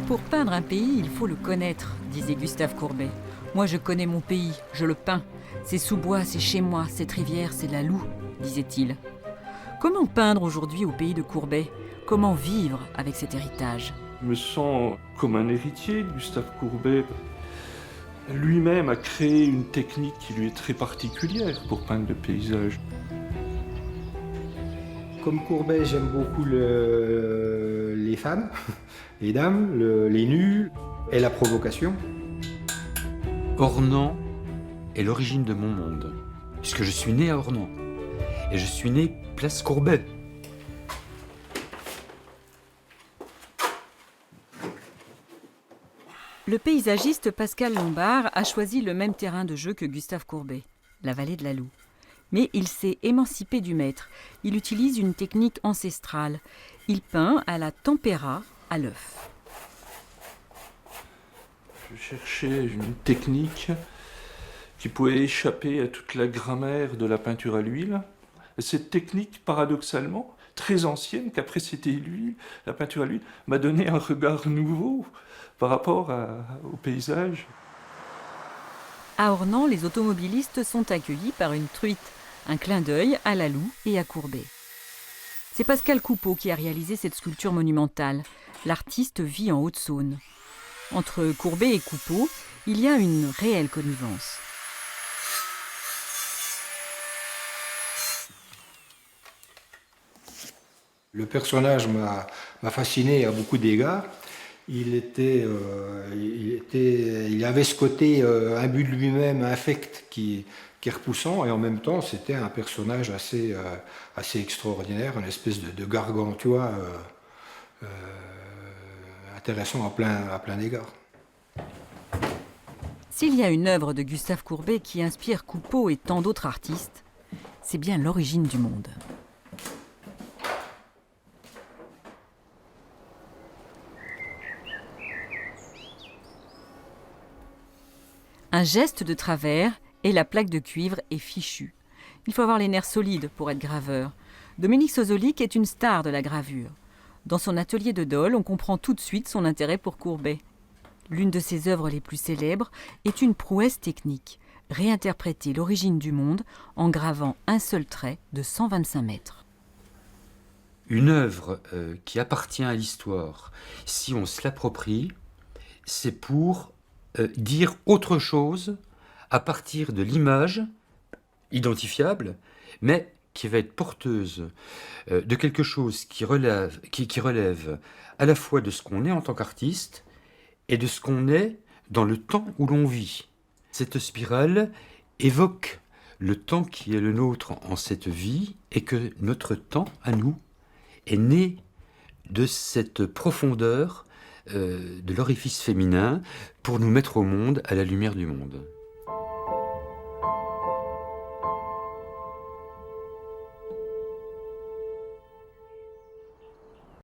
Pour peindre un pays, il faut le connaître, disait Gustave Courbet. Moi, je connais mon pays, je le peins. C'est sous-bois, c'est chez moi, cette rivière, c'est la Loue, disait-il. Comment peindre aujourd'hui au pays de Courbet? Comment vivre avec cet héritage? Je me sens comme un héritier de Gustave Courbet. Lui-même a créé une technique qui lui est très particulière pour peindre le paysage. Comme Courbet, j'aime beaucoup les femmes, les dames, les nus et la provocation. Ornans est l'origine de mon monde, puisque je suis né à Ornans. Et je suis né place Courbet. Le paysagiste Pascal Lombard a choisi le même terrain de jeu que Gustave Courbet, la vallée de la Loue. Mais il s'est émancipé du maître. Il utilise une technique ancestrale. Il peint à la tempéra, à l'œuf. Je cherchais une technique qui pouvait échapper à toute la grammaire de la peinture à l'huile. Cette technique, paradoxalement, très ancienne, qu'après c'était l'huile, la peinture à l'huile, m'a donné un regard nouveau par rapport au paysage. À Ornans, les automobilistes sont accueillis par une truite, un clin d'œil à la Loue et à Courbet. C'est Pascal Coupeau qui a réalisé cette sculpture monumentale. L'artiste vit en Haute-Saône. Entre Courbet et Coupeau, il y a une réelle connivence. Le personnage m'a fasciné à beaucoup d'égards. Il avait ce côté imbu de lui-même, infect, qui est repoussant, et en même temps, c'était un personnage assez extraordinaire, une espèce de gargantua intéressant à plein d'égards. S'il y a une œuvre de Gustave Courbet qui inspire Coupeau et tant d'autres artistes, c'est bien l'origine du monde. Un geste de travers et la plaque de cuivre est fichue. Il faut avoir les nerfs solides pour être graveur. Dominique Sozolic est une star de la gravure. Dans son atelier de Dole, on comprend tout de suite son intérêt pour Courbet. L'une de ses œuvres les plus célèbres est une prouesse technique, réinterpréter l'origine du monde en gravant un seul trait de 125 mètres. Une œuvre qui appartient à l'histoire, si on se l'approprie, c'est pour dire autre chose à partir de l'image identifiable, mais qui va être porteuse de quelque chose qui relève à la fois de ce qu'on est en tant qu'artiste et de ce qu'on est dans le temps où l'on vit. Cette spirale évoque le temps qui est le nôtre en cette vie et que notre temps, à nous, est né de cette profondeur de l'orifice féminin pour nous mettre au monde à la lumière du monde.